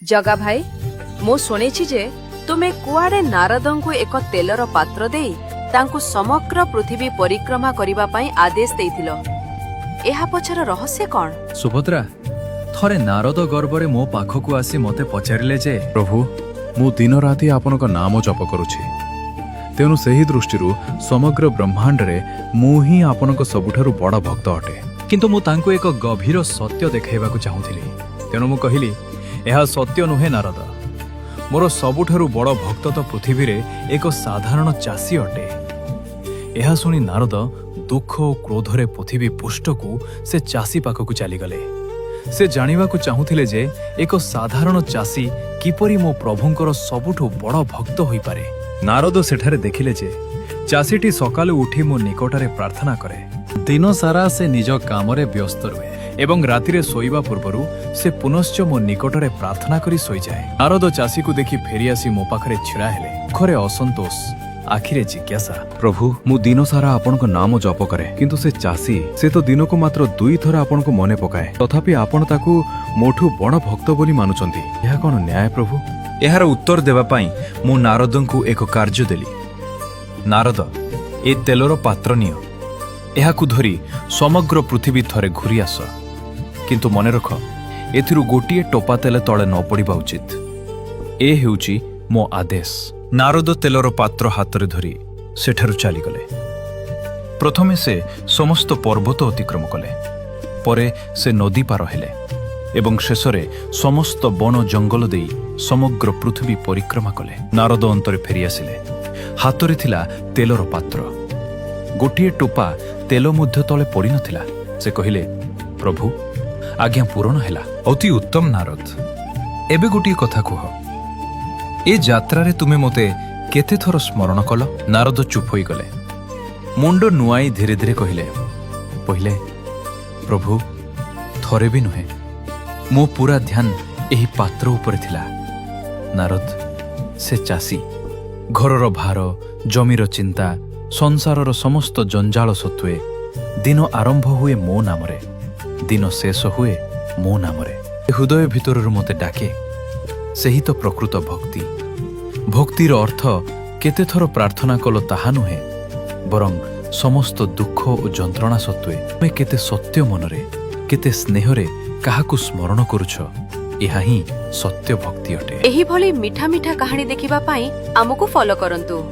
जगा भाई मु शुणिछि जे तुमे कुआडे नारदंकु एक तेलर पात्र देई तांकु समग्र पृथ्वी परिक्रमा करिबा पई आदेश देइथिलो। एहा पछर रहस्य कोन? सुभद्रा, थरे नारद गर्वरे मो पाखकु आसी मते पचारिले जे प्रभु मु दिन राति आपनक नाम जप करुछि, तेणु सेही दृष्टिरु समग्र ब्रह्मांड रे मु ही आपनक सबुठारु बड़ भक्त अटे। किंतु मु तांकु एक गभीर सत्य देखाइबाकु चाहुथिली, तेणु मु कहिली एहा सत्य नुहे नारद, मोर सबुठारु बड़ भक्त तो पृथ्वी रे एक साधारण चासी अटे। एहा सुनी नारद दुख और क्रोधरे पृथ्वी पुष्टकु से चासी पाखकु चलीगले। से जानिबाकु चाहुथिले जे एक साधारण चासी किपरि मो प्रभुंकर सबुठु बड़ भक्त होई पारे। नारद सेठारे देखिले जे चासीटी सकालु उठी मो निकटरे प्रार्थना करे। दिन सारा से निज कामरे व्यस्त रुहे एवं रातिरे सोइबा पूर्वरु से पुनश्च मो निकटरे प्रार्थना करी सोई जाए। नारद चासी को देखि फेरी आसी मो पाखरे छिड़ा हेले। खरे असंतोष, आखिरे जिज्ञासा। प्रभु मु दिन सारा आपनक नाम जप करे, किंतु से चासी से तो दिन को मात्र 2 थर आपनक मने पकाए, तथापि आपण ताकू मोठू बड़ भक्त बोली मानुचंती। यह कोन न्याय प्रभु? एहार उत्तर देबा पई मु नारदंकु एक कार्य देली। नारद, ए तेलर पात्र नियो, एहाकु धरी समग्र पृथ्वी थरे घुरी आस, किंतु मने रख एथिरु गोटिए टोपा तेल तळे न पड़िबा उचित। ए हेउची मो आदेश। नारद तेलर पात्र हातरे धरी सेठारु चलीगले। प्रथमे से समस्त पर्वत अतिक्रम कले, परे से नदी पार हेले एवं शेषरे समस्त वन जंगल देई समग्र पृथ्वी परिक्रमा कले। नारद अंतरे फेरी आसिले। हातरे थिला तेलर पात्र, गोटिए टोपा तेल मध्य तले पड़ी नथिला। से कहिले, प्रभु आज्ञा पूरण हेला। अति उत्तम नारद, एबे गोटिए कथा कुह, ए यात्रारे तुमे मोते केते थर स्मरण कल? नारद चुप होई गले। मुंड नुआई धीरे धीरे कहिले, पहिले प्रभु थरे भी नुहे, मो पूरा ध्यान एही पात्र उपरे थिला। नारद, से चासी घरर भार, जमीर चिंता, संसारर समस्त जंजाल सत्वे दिन आरंभ हुए मो नामरे, दिन शेष हुए मो नामरे। हृदय भितररु मते डाके, सेही तो प्रकृत भक्ति। भक्तिर अर्थ केते थर प्रार्थना कल ताहा नुहे, बरं समस्त दुख और जंत्रणा सत्वे तुमे केते सत्य मनरे, केते स्नेहरे काहाकु स्मरण करुछ, एहा ही सत्य भक्ति अटे। एही भली मिठा मिठा कहानी देखिबा पई आमको फॉलो करंतु।